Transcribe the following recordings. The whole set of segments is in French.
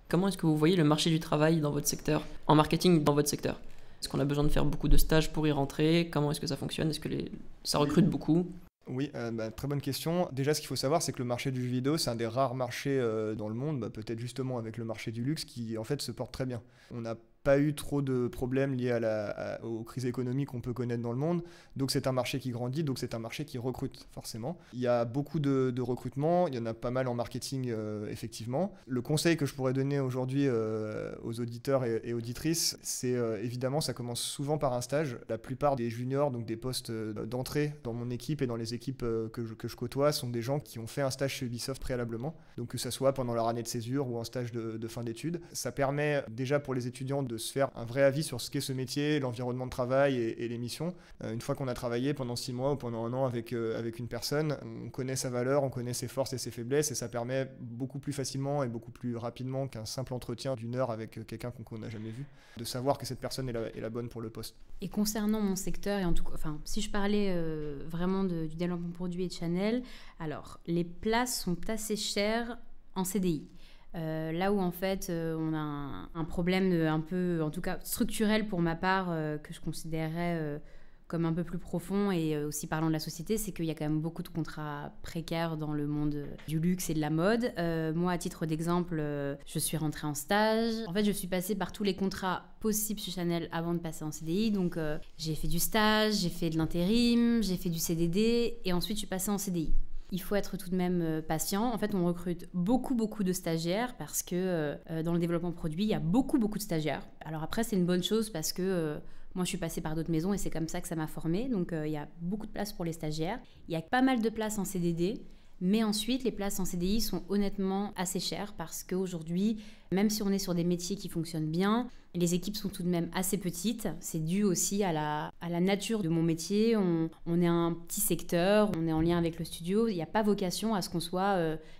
Comment est-ce que vous voyez le marché du travail dans votre secteur, en marketing dans votre secteur? Est-ce qu'on a besoin de faire beaucoup de stages pour y rentrer? Comment est-ce que ça fonctionne? Est-ce que ça recrute beaucoup? Oui, très bonne question. Déjà, ce qu'il faut savoir, c'est que le marché du jeu vidéo, c'est un des rares marchés dans le monde, peut-être justement avec le marché du luxe, qui en fait se porte très bien. On n'a pas eu trop de problèmes liés aux crises économiques qu'on peut connaître dans le monde. Donc c'est un marché qui grandit, donc c'est un marché qui recrute forcément. Il y a beaucoup de recrutement, il y en a pas mal en marketing effectivement. Le conseil que je pourrais donner aujourd'hui aux auditeurs et auditrices, c'est évidemment ça commence souvent par un stage. La plupart des juniors, donc des postes d'entrée dans mon équipe et dans les équipes que je côtoie, sont des gens qui ont fait un stage chez Ubisoft préalablement. Donc que ça soit pendant leur année de césure ou en stage de fin d'études. Ça permet déjà pour les étudiants de se faire un vrai avis sur ce qu'est ce métier, l'environnement de travail et les missions. Une fois qu'on a travaillé pendant 6 mois ou pendant un an avec une personne, on connaît sa valeur, on connaît ses forces et ses faiblesses et ça permet beaucoup plus facilement et beaucoup plus rapidement qu'un simple entretien d'une heure avec quelqu'un qu'on n'a jamais vu, de savoir que cette personne est la bonne pour le poste. Et concernant mon secteur, et en tout cas, si je parlais vraiment du développement produit et de Chanel, alors les places sont assez chères en CDI. Là où en fait on a un problème un peu, en tout cas structurel pour ma part, que je considérerais comme un peu plus profond et aussi parlant de la société, c'est qu'il y a quand même beaucoup de contrats précaires dans le monde du luxe et de la mode. Moi, à titre d'exemple, je suis rentrée en stage. En fait, je suis passée par tous les contrats possibles chez Chanel avant de passer en CDI. Donc, j'ai fait du stage, j'ai fait de l'intérim, j'ai fait du CDD et ensuite je suis passée en CDI. Il faut être tout de même patient. En fait, on recrute beaucoup de stagiaires parce que dans le développement produit, il y a beaucoup de stagiaires. Alors après, c'est une bonne chose parce que moi, je suis passée par d'autres maisons et c'est comme ça que ça m'a formée. Donc, il y a beaucoup de places pour les stagiaires. Il y a pas mal de places en CDD. Mais ensuite, les places en CDI sont honnêtement assez chères parce qu'aujourd'hui, même si on est sur des métiers qui fonctionnent bien, les équipes sont tout de même assez petites. C'est dû aussi à la nature de mon métier. On est un petit secteur, on est en lien avec le studio. Il n'y a pas vocation à ce qu'on soit,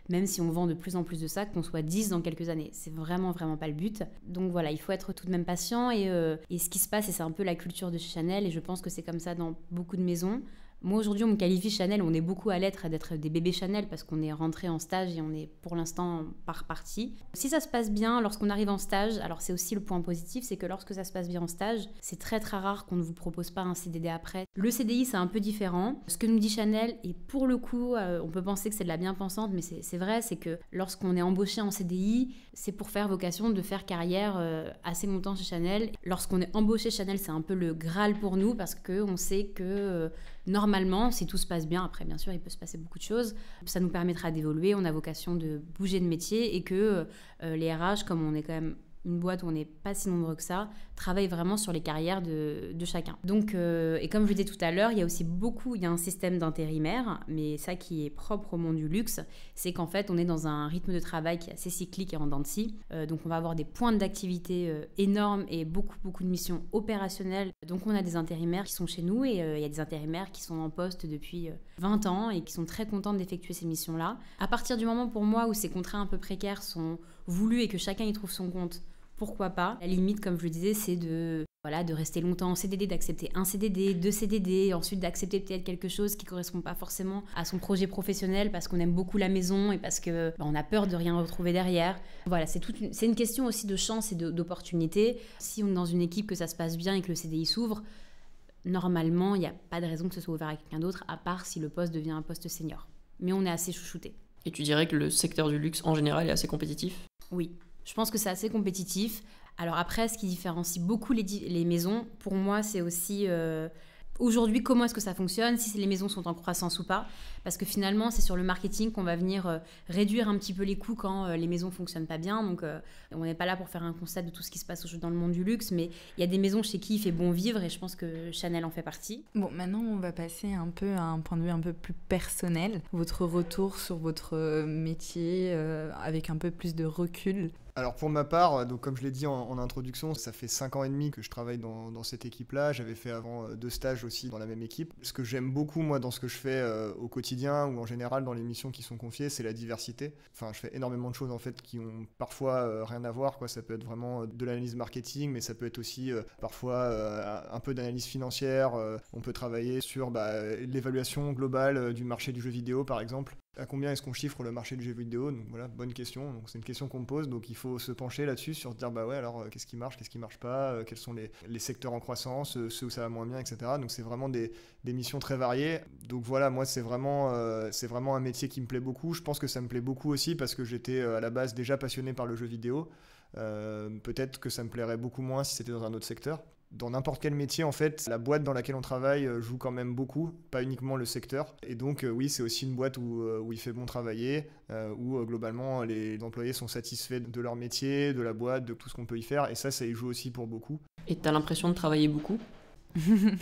même si on vend de plus en plus de sacs, qu'on soit 10 dans quelques années. C'est vraiment pas le but. Donc voilà, il faut être tout de même patient. Et ce qui se passe, et c'est un peu la culture de chez Chanel, et je pense que c'est comme ça dans beaucoup de maisons. Moi, aujourd'hui, on me qualifie Chanel, on est beaucoup à l'être d'être des bébés Chanel parce qu'on est rentré en stage et on est pour l'instant par partie. Si ça se passe bien lorsqu'on arrive en stage, alors c'est aussi le point positif, c'est que lorsque ça se passe bien en stage, c'est très rare qu'on ne vous propose pas un CDD après. Le CDI, c'est un peu différent. Ce que nous dit Chanel, et pour le coup, on peut penser que c'est de la bien-pensante, mais c'est vrai, c'est que lorsqu'on est embauché en CDI, c'est pour faire vocation de faire carrière assez longtemps chez Chanel. Lorsqu'on est embauché chez Chanel, c'est un peu le Graal pour nous parce qu'on sait que normalement, si tout se passe bien, après bien sûr il peut se passer beaucoup de choses, ça nous permettra d'évoluer, on a vocation de bouger de métier et que les RH, comme on est quand même une boîte où on n'est pas si nombreux que ça, travaille vraiment sur les carrières de chacun. Donc, et comme je le disais tout à l'heure, il y a un système d'intérimaires, mais ça qui est propre au monde du luxe, c'est qu'en fait, on est dans un rythme de travail qui est assez cyclique et en dents de scie. Donc, on va avoir des pointes d'activité énormes et beaucoup de missions opérationnelles. Donc, on a des intérimaires qui sont chez nous et il y a des intérimaires qui sont en poste depuis 20 ans et qui sont très contents d'effectuer ces missions-là. À partir du moment, pour moi, où ces contrats un peu précaires sont voulus et que chacun y trouve son compte, pourquoi pas. La limite, comme je le disais, c'est de rester longtemps en CDD, d'accepter un CDD, 2 CDD, ensuite d'accepter peut-être quelque chose qui ne correspond pas forcément à son projet professionnel parce qu'on aime beaucoup la maison et parce que on a peur de rien retrouver derrière. Voilà, c'est une question aussi de chance et d'opportunité. Si on est dans une équipe que ça se passe bien et que le CDI s'ouvre, normalement, il n'y a pas de raison que ce soit ouvert à quelqu'un d'autre, à part si le poste devient un poste senior. Mais on est assez chouchouté. Et tu dirais que le secteur du luxe en général est assez compétitif? Oui. Je pense que c'est assez compétitif. Alors après, ce qui différencie beaucoup les maisons, pour moi, c'est aussi aujourd'hui comment est-ce que ça fonctionne, si les maisons sont en croissance ou pas. Parce que finalement, c'est sur le marketing qu'on va venir réduire un petit peu les coûts quand les maisons ne fonctionnent pas bien. Donc, on n'est pas là pour faire un constat de tout ce qui se passe dans le monde du luxe, mais il y a des maisons chez qui il fait bon vivre et je pense que Chanel en fait partie. Bon, maintenant, on va passer un peu à un point de vue un peu plus personnel. Votre retour sur votre métier avec un peu plus de recul. Alors pour ma part, donc comme je l'ai dit en introduction, ça fait 5 ans et demi que je travaille dans cette équipe-là. J'avais fait avant 2 stages aussi dans la même équipe. Ce que j'aime beaucoup moi dans ce que je fais au quotidien ou en général dans les missions qui sont confiées, c'est la diversité. Enfin, je fais énormément de choses en fait qui ont parfois rien à voir, quoi. Ça peut être vraiment de l'analyse marketing, mais ça peut être aussi parfois un peu d'analyse financière. On peut travailler sur l'évaluation globale du marché du jeu vidéo par exemple. À combien est-ce qu'on chiffre le marché du jeu vidéo? Donc voilà, bonne question. Donc c'est une question qu'on me pose, donc il faut se pencher là-dessus sur se dire bah ouais, alors qu'est-ce qui marche pas, quels sont les secteurs en croissance, ceux où ça va moins bien, etc. Donc c'est vraiment des missions très variées. Donc voilà, moi c'est vraiment un métier qui me plaît beaucoup. Je pense que ça me plaît beaucoup aussi parce que j'étais à la base déjà passionné par le jeu vidéo. Peut-être que ça me plairait beaucoup moins si c'était dans un autre secteur. Dans n'importe quel métier, en fait, la boîte dans laquelle on travaille joue quand même beaucoup, pas uniquement le secteur. Et donc, oui, c'est aussi une boîte où il fait bon travailler, où globalement, les employés sont satisfaits de leur métier, de la boîte, de tout ce qu'on peut y faire. Et ça y joue aussi pour beaucoup. Et t'as l'impression de travailler beaucoup?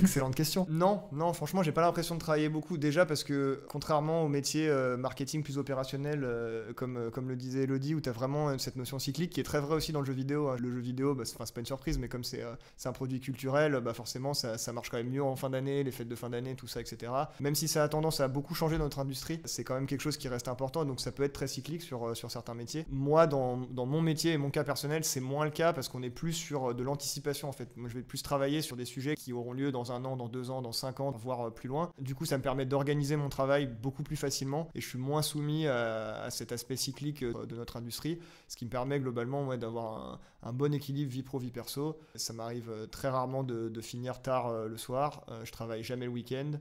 Excellente question. Non, franchement, j'ai pas l'impression de travailler beaucoup. Déjà parce que, contrairement au métier marketing plus opérationnel, comme le disait Elodie, où tu as vraiment cette notion cyclique qui est très vraie aussi dans le jeu vidéo. Le jeu vidéo, c'est pas une surprise, mais comme c'est un produit culturel, forcément, ça marche quand même mieux en fin d'année, les fêtes de fin d'année, tout ça, etc. Même si ça a tendance à beaucoup changer notre industrie, c'est quand même quelque chose qui reste important, donc ça peut être très cyclique sur certains métiers. Moi, dans mon métier et mon cas personnel, c'est moins le cas parce qu'on est plus sur de l'anticipation, en fait. Moi, je vais plus travailler sur des sujets qui auront lieu dans 1 an, dans 2 ans, dans 5 ans, voire plus loin. Du coup, ça me permet d'organiser mon travail beaucoup plus facilement et je suis moins soumis à cet aspect cyclique de notre industrie, ce qui me permet globalement d'avoir un bon équilibre vie pro, vie perso. Ça m'arrive très rarement de finir tard le soir. Je travaille jamais le week-end.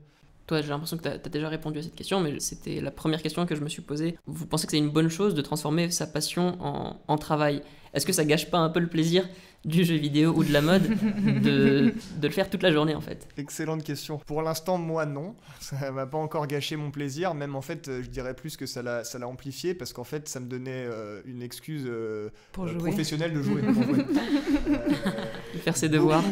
Toi, j'ai l'impression que tu as déjà répondu à cette question, mais c'était la première question que je me suis posée. Vous pensez que c'est une bonne chose de transformer sa passion en travail? Est-ce que ça gâche pas un peu le plaisir du jeu vidéo ou de la mode de le faire toute la journée en fait? Excellente question. Pour l'instant, moi non. Ça m'a pas encore gâché mon plaisir. Même en fait, je dirais plus que ça l'a amplifié parce qu'en fait, ça me donnait une excuse professionnelle de jouer. De faire ses devoirs.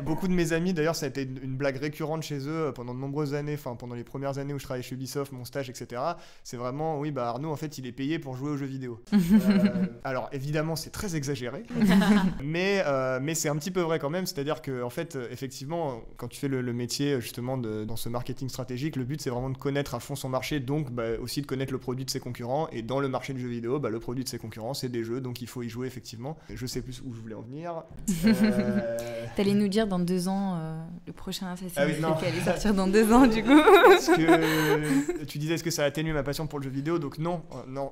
Beaucoup de mes amis, d'ailleurs, ça a été une blague récurrente chez eux pendant de nombreuses années, pendant les premières années où je travaillais chez Ubisoft, mon stage, etc. C'est vraiment, oui, Arnaud, en fait, il est payé pour jouer aux jeux vidéo. Alors, évidemment, c'est très exagéré, mais c'est un petit peu vrai quand même. C'est-à-dire que, en fait, effectivement, quand tu fais le métier, justement, dans ce marketing stratégique, le but, c'est vraiment de connaître à fond son marché, donc aussi de connaître le produit de ses concurrents. Et dans le marché du jeu vidéo, le produit de ses concurrents, c'est des jeux, donc il faut y jouer, effectivement. Je sais plus où je voulais en venir. T'allais nous dire dans 2 ans, le prochain Assassin's Creed qui allait non. sortir dans 2 ans, du coup. Parce que tu disais, est-ce que ça a atténué ma passion pour le jeu vidéo? Donc non,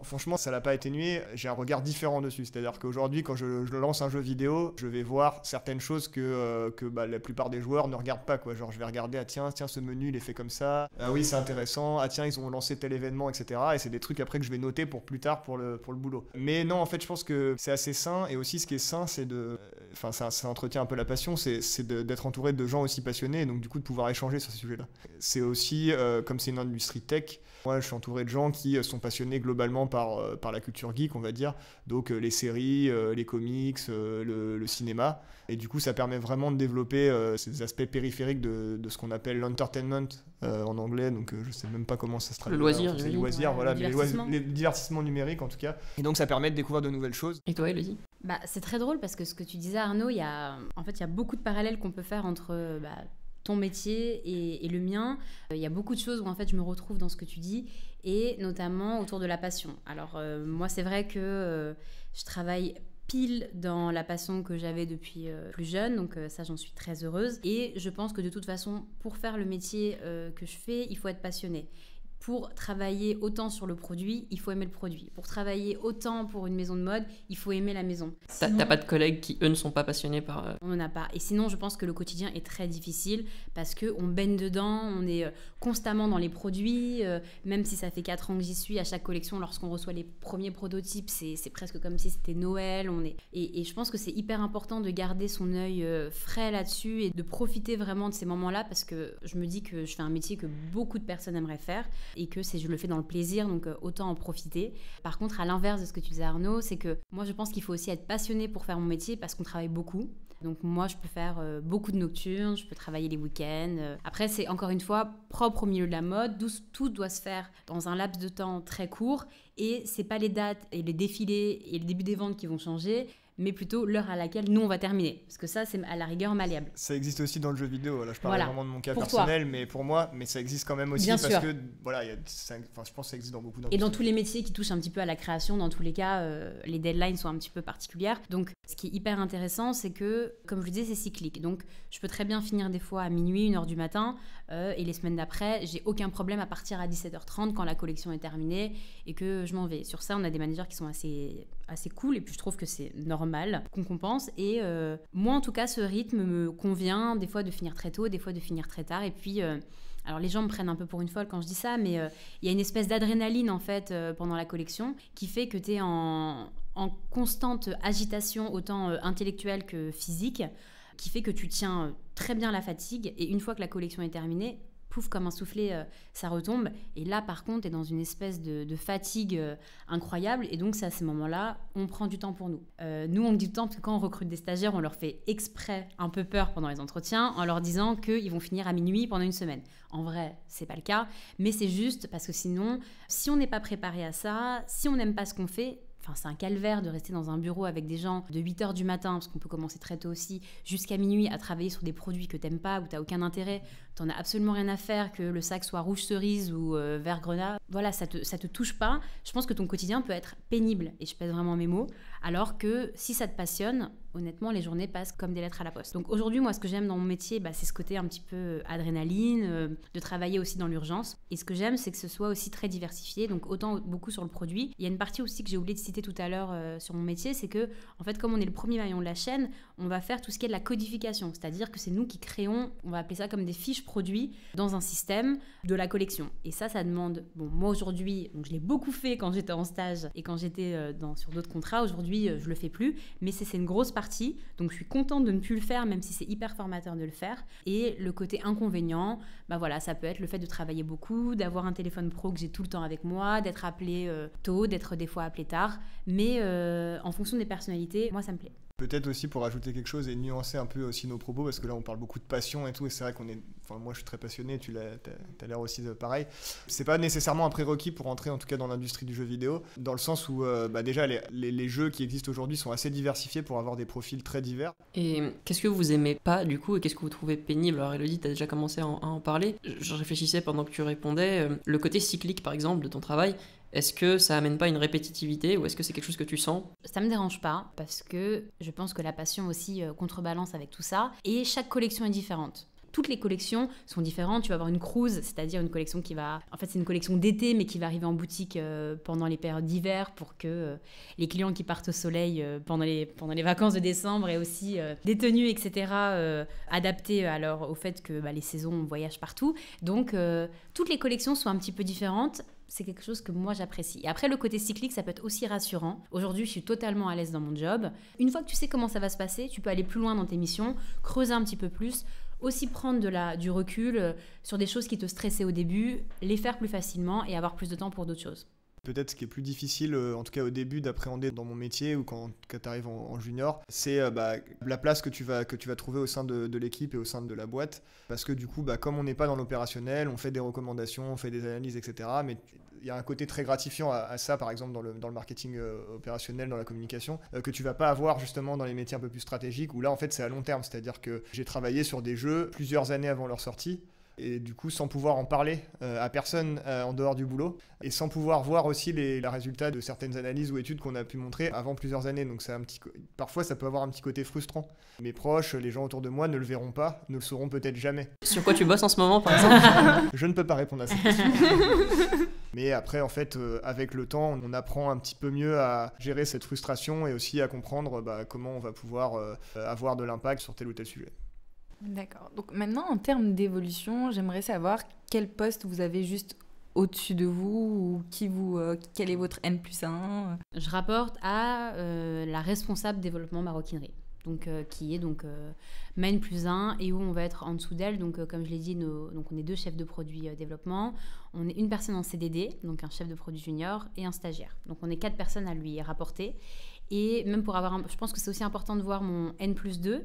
franchement, ça l'a pas atténué. J'ai un regard différent dessus. C'est-à-dire qu'aujourd'hui, quand je lance un jeu vidéo, je vais voir certaines choses que la plupart des joueurs ne regardent pas, quoi. Genre, je vais regarder, tiens, ce menu, il est fait comme ça. Ah oui, c'est intéressant. Ah tiens, ils ont lancé tel événement, etc. Et c'est des trucs après que je vais noter pour plus tard pour le boulot. Mais non, en fait, je pense que c'est assez sain. Et aussi, ce qui est sain, c'est ça entretient un peu la passion, c'est d'être entouré de gens aussi passionnés et donc du coup de pouvoir échanger sur ces sujets-là. C'est aussi, comme c'est une industrie tech, moi je suis entouré de gens qui sont passionnés globalement par la culture geek, on va dire, donc les séries, les comics, le cinéma, et du coup ça permet vraiment de développer ces aspects périphériques de ce qu'on appelle l'entertainment en anglais, donc je sais même pas comment ça se traduit. Le loisir, c'est le loisir, voilà, mais les divertissements numériques en tout cas, et donc ça permet de découvrir de nouvelles choses. Et toi, Elodie? C'est très drôle parce que ce que tu disais, Arnaud, il y a beaucoup de parallèles qu'on peut faire entre ton métier et le mien. Il y a beaucoup de choses où en fait je me retrouve dans ce que tu dis, et notamment autour de la passion. Alors moi, c'est vrai que je travaille pile dans la passion que j'avais depuis plus jeune, donc ça, j'en suis très heureuse. Et je pense que de toute façon, pour faire le métier que je fais, il faut être passionné. Pour travailler autant sur le produit, il faut aimer le produit. Pour travailler autant pour une maison de mode, il faut aimer la maison. T'as pas de collègues qui, eux, ne sont pas passionnés par... On n'en a pas. Et sinon, je pense que le quotidien est très difficile parce qu'on baigne dedans, on est constamment dans les produits. Même si ça fait 4 ans que j'y suis, à chaque collection, lorsqu'on reçoit les premiers prototypes, c'est presque comme si c'était Noël. Et je pense que c'est hyper important de garder son œil frais là-dessus et de profiter vraiment de ces moments-là, parce que je me dis que je fais un métier que beaucoup de personnes aimeraient faire, et que je le fais dans le plaisir, donc autant en profiter. Par contre, à l'inverse de ce que tu disais, Arnaud, c'est que moi je pense qu'il faut aussi être passionné pour faire mon métier, parce qu'on travaille beaucoup. Donc moi je peux faire beaucoup de nocturnes, je peux travailler les week-ends. Après, c'est encore une fois propre au milieu de la mode, d'où tout doit se faire dans un laps de temps très court, et c'est pas les dates et les défilés et le début des ventes qui vont changer, mais plutôt l'heure à laquelle nous on va terminer. Parce que ça, c'est à la rigueur malléable. Ça existe aussi dans le jeu vidéo. Là, je parle Voilà. vraiment de mon cas Pour personnel, mais pour moi, mais ça existe quand même aussi Bien parce sûr. que voilà, je pense que ça existe dans beaucoup Et d'industries. dans tous les métiers qui touchent un petit peu à la création, dans tous les cas, les deadlines sont un petit peu particulières. Donc, ce qui est hyper intéressant, c'est que, comme je le disais, c'est cyclique. Donc, je peux très bien finir des fois à minuit, 1h du matin, et les semaines d'après, j'ai aucun problème à partir à 17h30 quand la collection est terminée et que je m'en vais. Sur ça, on a des managers qui sont assez cool, et puis je trouve que c'est normal qu'on compense. Et moi, en tout cas, ce rythme me convient, des fois de finir très tôt, des fois de finir très tard. Et puis... alors les gens me prennent un peu pour une folle quand je dis ça, mais il y a une espèce d'adrénaline en fait pendant la collection qui fait que tu es en constante agitation, autant intellectuelle que physique, qui fait que tu tiens très bien la fatigue, et une fois que la collection est terminée, pouf, comme un soufflet, ça retombe. Et là, par contre, tu es dans une espèce de fatigue incroyable. Et donc, c'est à ces moments-là, on prend du temps pour nous. Nous, on dit du temps parce que quand on recrute des stagiaires, on leur fait exprès un peu peur pendant les entretiens en leur disant qu'ils vont finir à minuit pendant une semaine. En vrai, c'est pas le cas. Mais c'est juste parce que sinon, si on n'est pas préparé à ça, si on n'aime pas ce qu'on fait... Enfin, c'est un calvaire de rester dans un bureau avec des gens de 8h du matin, parce qu'on peut commencer très tôt aussi, jusqu'à minuit à travailler sur des produits que t'aimes pas, où t'as aucun intérêt, t'en as absolument rien à faire, que le sac soit rouge cerise ou vert grenat. Voilà, ça te touche pas. Je pense que ton quotidien peut être pénible, et je pèse vraiment mes mots, alors que si ça te passionne, honnêtement, les journées passent comme des lettres à la poste. Donc aujourd'hui, moi, ce que j'aime dans mon métier, c'est ce côté un petit peu adrénaline, de travailler aussi dans l'urgence. Et ce que j'aime, c'est que ce soit aussi très diversifié, donc autant beaucoup sur le produit. Il y a une partie aussi que j'ai oublié de citer tout à l'heure sur mon métier, c'est que, en fait, comme on est le premier maillon de la chaîne, on va faire tout ce qui est de la codification, c'est-à-dire que c'est nous qui créons, on va appeler ça comme des fiches produits dans un système de la collection. Et ça demande, bon, moi aujourd'hui, donc je l'ai beaucoup fait quand j'étais en stage et quand j'étais sur d'autres contrats. Aujourd'hui, je le fais plus, mais c'est une grosse partie, donc je suis contente de ne plus le faire, même si c'est hyper formateur de le faire. Et le côté inconvénient, voilà, ça peut être le fait de travailler beaucoup, d'avoir un téléphone pro que j'ai tout le temps avec moi, d'être appelé tôt, d'être des fois appelé tard, mais en fonction des personnalités, moi ça me plaît. Peut-être aussi pour ajouter quelque chose et nuancer un peu aussi nos propos, parce que là on parle beaucoup de passion et tout, et c'est vrai moi je suis très passionné, t'as l'air aussi de pareil. C'est pas nécessairement un prérequis pour entrer en tout cas dans l'industrie du jeu vidéo, dans le sens où déjà les jeux qui existent aujourd'hui sont assez diversifiés pour avoir des profils très divers. Et qu'est-ce que vous aimez pas du coup, et qu'est-ce que vous trouvez pénible? Alors Elodie, t'as déjà commencé à en parler. Je réfléchissais pendant que tu répondais, le côté cyclique par exemple de ton travail. Est-ce que ça amène pas une répétitivité, ou est-ce que c'est quelque chose que tu sens? Ça me dérange pas, parce que je pense que la passion aussi contrebalance avec tout ça, et chaque collection est différente. Toutes les collections sont différentes. Tu vas avoir une cruise, c'est-à-dire une collection qui va... En fait, c'est une collection d'été, mais qui va arriver en boutique pendant les périodes d'hiver pour que les clients qui partent au soleil pendant les vacances de décembre aient aussi des tenues, etc., adaptées au fait que les saisons voyagent partout. Donc, toutes les collections sont un petit peu différentes. C'est quelque chose que moi j'apprécie. Et après, le côté cyclique, ça peut être aussi rassurant. Aujourd'hui, je suis totalement à l'aise dans mon job. Une fois que tu sais comment ça va se passer, tu peux aller plus loin dans tes missions, creuser un petit peu plus, aussi prendre du recul sur des choses qui te stressaient au début, les faire plus facilement et avoir plus de temps pour d'autres choses. Peut-être ce qui est plus difficile, en tout cas au début, d'appréhender dans mon métier ou quand tu arrives en junior, c'est la place que tu vas trouver au sein de l'équipe et au sein de la boîte. Parce que du coup, comme on n'est pas dans l'opérationnel, on fait des recommandations, on fait des analyses, etc. Mais il y a un côté très gratifiant à ça, par exemple dans le marketing opérationnel, dans la communication, que tu vas pas avoir justement dans les métiers un peu plus stratégiques, où là en fait c'est à long terme. C'est-à-dire que j'ai travaillé sur des jeux plusieurs années avant leur sortie, et du coup sans pouvoir en parler à personne en dehors du boulot, et sans pouvoir voir aussi les résultats de certaines analyses ou études qu'on a pu montrer avant plusieurs années. Donc parfois ça peut avoir un petit côté frustrant. Mes proches, les gens autour de moi ne le verront pas, ne le sauront peut-être jamais. Sur quoi tu bosses en ce moment, par exemple? Je ne peux pas répondre à cette question. Mais après, en fait, avec le temps, on apprend un petit peu mieux à gérer cette frustration et aussi à comprendre comment on va pouvoir avoir de l'impact sur tel ou tel sujet. D'accord. Donc maintenant, en termes d'évolution, j'aimerais savoir quel poste vous avez juste au-dessus de vous, ou quel est votre N+1 ? Je rapporte à la responsable développement maroquinerie. Donc, qui est N+1 et où on va être en dessous d'elle. Donc, comme je l'ai dit, donc on est 2 chefs de produit développement. On est une personne en CDD, donc un chef de produit junior, et un stagiaire. Donc, on est 4 personnes à lui rapporter. Et même pour avoir, je pense que c'est aussi important de voir mon N+2,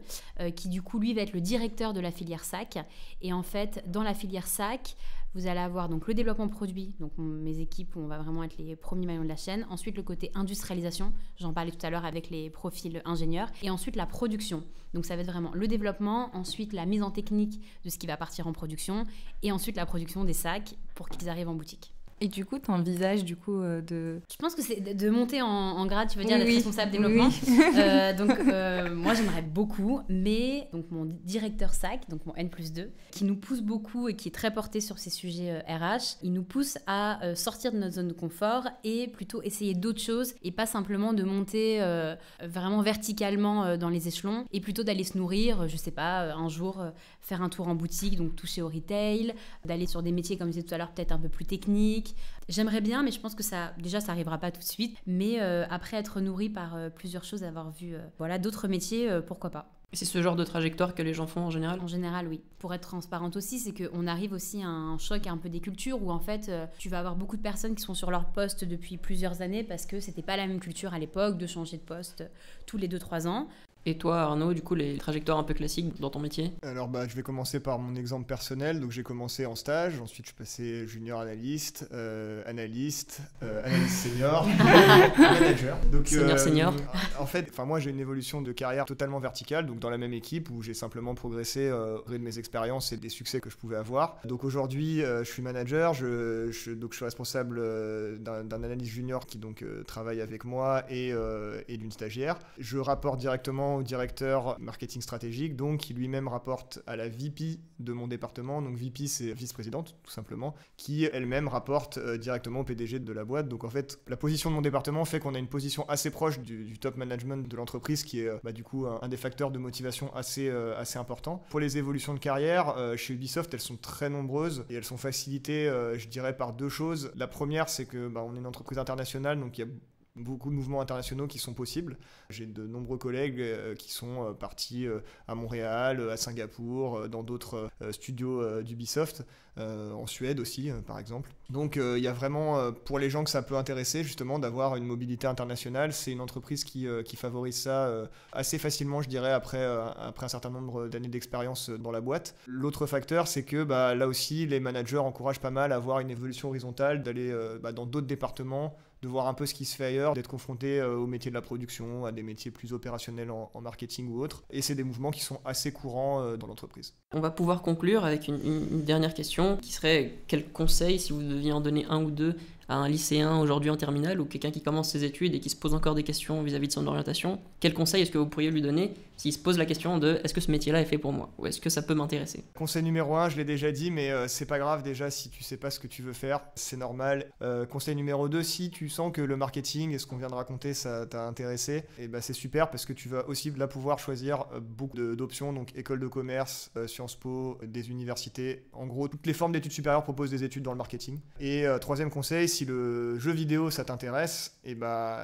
qui du coup, lui, va être le directeur de la filière SAC. Et en fait, dans la filière SAC, vous allez avoir donc le développement produit, donc mes équipes, on va vraiment être les premiers maillons de la chaîne. Ensuite, le côté industrialisation, j'en parlais tout à l'heure avec les profils ingénieurs. Et ensuite, la production. Donc ça va être vraiment le développement, ensuite la mise en technique de ce qui va partir en production, et ensuite la production des sacs pour qu'ils arrivent en boutique. Et du coup, tu envisages de... Je pense que c'est de monter en grade, tu veux dire, d'être responsable développement. Moi, j'aimerais beaucoup, mais donc mon directeur SAC, donc mon N+2, qui nous pousse beaucoup et qui est très porté sur ces sujets RH, il nous pousse à sortir de notre zone de confort et plutôt essayer d'autres choses et pas simplement de monter vraiment verticalement dans les échelons et plutôt d'aller se nourrir, je sais pas, un jour faire un tour en boutique, donc toucher au retail, d'aller sur des métiers, comme je disais tout à l'heure, peut-être un peu plus techniques. J'aimerais bien, mais je pense que ça arrivera pas tout de suite. Mais après être nourri par plusieurs choses, avoir vu d'autres métiers, pourquoi pas. Et c'est ce genre de trajectoire que les gens font en général ? En général, oui. Pour être transparente aussi, c'est qu'on arrive aussi à un choc un peu des cultures où en fait, tu vas avoir beaucoup de personnes qui sont sur leur poste depuis plusieurs années parce que c'était pas la même culture à l'époque de changer de poste tous les 2-3 ans. Et toi, Arnaud, du coup, les trajectoires un peu classiques dans ton métier ? Alors, je vais commencer par mon exemple personnel. Donc, j'ai commencé en stage. Ensuite, je suis passé junior analyste, analyste senior, manager. Donc, senior. En fait, moi, j'ai une évolution de carrière totalement verticale. Donc, dans la même équipe où j'ai simplement progressé au gré de mes expériences et des succès que je pouvais avoir. Donc, aujourd'hui, je suis manager. Je suis responsable d'un analyste junior qui donc travaille avec moi et d'une stagiaire. Je rapporte directement au directeur marketing stratégique, donc qui lui-même rapporte à la VP de mon département. Donc VP, c'est vice-présidente, tout simplement, qui elle-même rapporte directement au PDG de la boîte. Donc en fait, la position de mon département fait qu'on a une position assez proche du top management de l'entreprise, qui est du coup un des facteurs de motivation assez important. Pour les évolutions de carrière, chez Ubisoft, elles sont très nombreuses et elles sont facilitées, je dirais, par deux choses. La première, c'est que on est une entreprise internationale, donc il y a beaucoup de mouvements internationaux qui sont possibles. J'ai de nombreux collègues qui sont partis à Montréal, à Singapour, dans d'autres studios d'Ubisoft, en Suède aussi, par exemple. Donc il y a vraiment, pour les gens que ça peut intéresser, justement, d'avoir une mobilité internationale. C'est une entreprise qui favorise ça assez facilement, je dirais, après un certain nombre d'années d'expérience dans la boîte. L'autre facteur, c'est que là aussi, les managers encouragent pas mal à avoir une évolution horizontale, d'aller dans d'autres départements, de voir un peu ce qui se fait ailleurs, d'être confronté au métier de la production, à des métiers plus opérationnels en marketing ou autres. Et c'est des mouvements qui sont assez courants dans l'entreprise. On va pouvoir conclure avec une dernière question qui serait quel conseil, si vous deviez en donner un ou deux, à un lycéen aujourd'hui en terminale ou quelqu'un qui commence ses études et qui se pose encore des questions vis-à-vis de son orientation, quel conseil est-ce que vous pourriez lui donner s'il se pose la question de est-ce que ce métier-là est fait pour moi ou est-ce que ça peut m'intéresser ? Conseil numéro 1, je l'ai déjà dit, mais c'est pas grave déjà si tu sais pas ce que tu veux faire, c'est normal. Conseil numéro 2, si tu sens que le marketing et ce qu'on vient de raconter ça t'a intéressé, et c'est super parce que tu vas aussi là pouvoir choisir beaucoup d'options, donc école de commerce, Sciences Po, des universités. En gros, toutes les formes d'études supérieures proposent des études dans le marketing. Et troisième conseil, si le jeu vidéo ça t'intéresse, et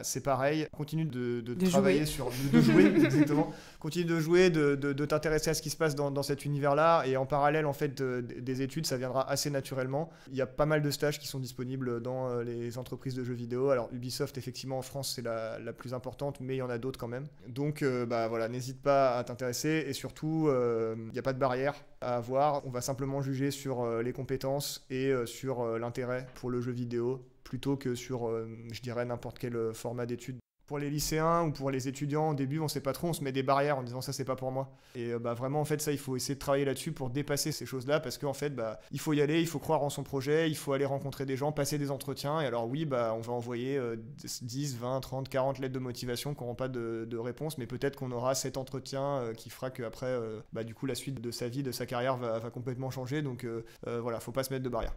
c'est pareil, continue de travailler de jouer exactement. Continue de jouer, de t'intéresser à ce qui se passe dans cet univers-là, et en parallèle en fait des études, ça viendra assez naturellement. Il y a pas mal de stages qui sont disponibles dans les entreprises de jeux vidéo. Alors Ubisoft effectivement en France c'est la plus importante, mais il y en a d'autres quand même. Donc voilà, n'hésite pas à t'intéresser et surtout il n'y a pas de barrière à avoir. On va simplement juger sur les compétences et sur l'intérêt pour le jeu vidéo plutôt que sur je dirais n'importe quel format d'études. Pour les lycéens ou pour les étudiants, au début, on sait pas trop, on se met des barrières en disant ça, c'est pas pour moi. Et vraiment, en fait, ça, il faut essayer de travailler là-dessus pour dépasser ces choses-là parce qu'en fait, il faut y aller, il faut croire en son projet, il faut aller rencontrer des gens, passer des entretiens. Et alors, oui, on va envoyer 10, 20, 30, 40 lettres de motivation qui n'auront pas de réponse, mais peut-être qu'on aura cet entretien qui fera qu'après, du coup, la suite de sa vie, de sa carrière va complètement changer. Donc, voilà, faut pas se mettre de barrières.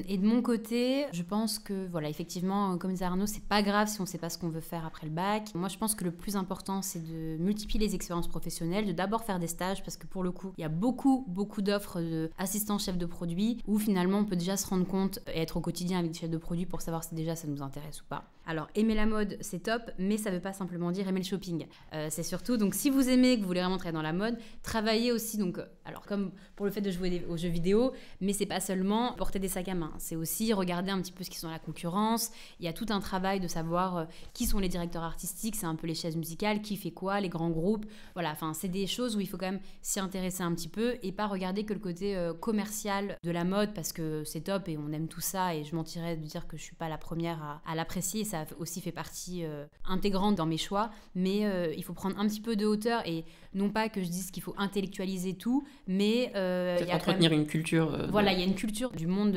Et de mon côté, je pense que, effectivement, comme disait Arnaud, c'est pas grave si on sait pas ce qu'on veut faire après le bac. Moi, je pense que le plus important, c'est de multiplier les expériences professionnelles, de d'abord faire des stages, parce que pour le coup, il y a beaucoup d'offres d'assistants chefs de produit, où finalement, on peut déjà se rendre compte et être au quotidien avec des chefs de produit pour savoir si déjà ça nous intéresse ou pas. Alors, aimer la mode, c'est top, mais ça ne veut pas simplement dire aimer le shopping. C'est surtout, donc si vous aimez, que vous voulez vraiment travailler dans la mode, travaillez aussi, donc, alors comme pour le fait de jouer aux jeux vidéo, mais c'est pas seulement porter des sacs à main, c'est aussi regarder un petit peu ce qui sont dans la concurrence. Il y a tout un travail de savoir qui sont les directeurs artistiques, c'est un peu les chaises musicales, qui fait quoi, les grands groupes. Voilà, enfin, c'est des choses où il faut quand même s'y intéresser un petit peu et pas regarder que le côté commercial de la mode, parce que c'est top et on aime tout ça, et je mentirais de dire que je suis pas la première à l'apprécier, ça aussi fait partie intégrante dans mes choix, mais il faut prendre un petit peu de hauteur, et non pas que je dise qu'il faut intellectualiser tout, mais il y a entretenir une culture. Voilà, il y a une culture du monde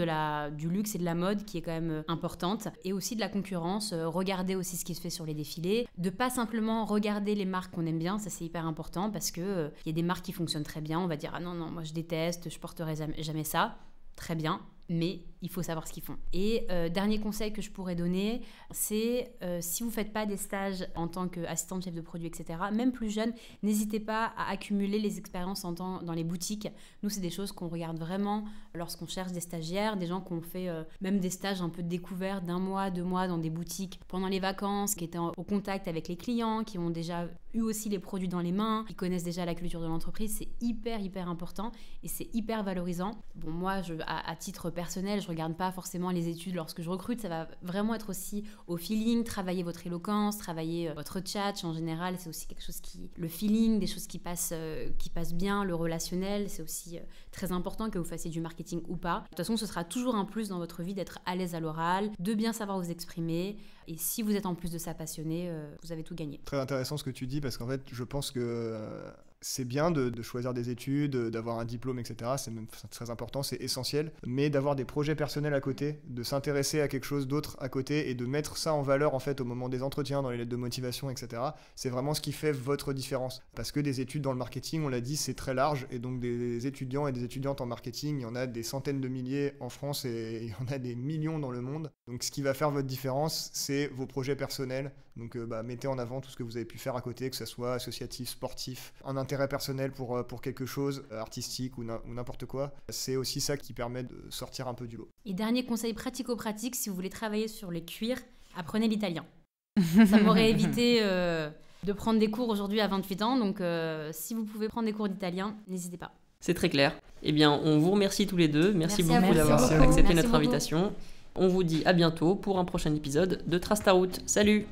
du luxe et de la mode qui est quand même importante, et aussi de la concurrence. Regarder aussi ce qui se fait sur les défilés, de pas simplement regarder les marques qu'on aime bien, ça c'est hyper important, parce que il y a des marques qui fonctionnent très bien, on va dire ah non moi je déteste, je porterai jamais ça. Très bien, mais il faut savoir ce qu'ils font. Et dernier conseil que je pourrais donner, c'est si vous ne faites pas des stages en tant qu'assistante chef de produit, etc., même plus jeune, n'hésitez pas à accumuler les expériences dans les boutiques. Nous, c'est des choses qu'on regarde vraiment lorsqu'on cherche des stagiaires, des gens qui ont fait même des stages un peu de découverte d'1 mois, 2 mois dans des boutiques pendant les vacances, qui étaient au contact avec les clients, qui ont déjà eu aussi les produits dans les mains, qui connaissent déjà la culture de l'entreprise. C'est hyper important et c'est hyper valorisant. Bon, moi, à titre personnel, je regarde pas forcément les études lorsque je recrute, ça va vraiment être aussi au feeling, travailler votre éloquence, travailler votre chat en général, c'est aussi quelque chose le feeling, des choses qui passent bien, le relationnel, c'est aussi très important, que vous fassiez du marketing ou pas. De toute façon, ce sera toujours un plus dans votre vie d'être à l'aise à l'oral, de bien savoir vous exprimer, et si vous êtes en plus de ça passionné, vous avez tout gagné. Très intéressant ce que tu dis, parce qu'en fait, je pense que c'est bien de choisir des études, d'avoir un diplôme, etc. C'est très important, c'est essentiel. Mais d'avoir des projets personnels à côté, de s'intéresser à quelque chose d'autre à côté et de mettre ça en valeur en fait au moment des entretiens, dans les lettres de motivation, etc. C'est vraiment ce qui fait votre différence. Parce que des études dans le marketing, on l'a dit, c'est très large. Et donc des étudiants et des étudiantes en marketing, il y en a des centaines de milliers en France et il y en a des millions dans le monde. Donc ce qui va faire votre différence, c'est vos projets personnels. Donc mettez en avant tout ce que vous avez pu faire à côté, que ce soit associatif, sportif, un intérêt personnel pour quelque chose, artistique ou n'importe quoi. C'est aussi ça qui permet de sortir un peu du lot. Et dernier conseil pratico-pratique, si vous voulez travailler sur les cuirs, apprenez l'italien. Ça m'aurait évité de prendre des cours aujourd'hui à 28 ans, donc si vous pouvez prendre des cours d'italien, n'hésitez pas. C'est très clair. Eh bien, on vous remercie tous les deux. Merci beaucoup d'avoir Merci accepté notre beaucoup. invitation. On vous dit à bientôt pour un prochain épisode de Trace ta route. Salut!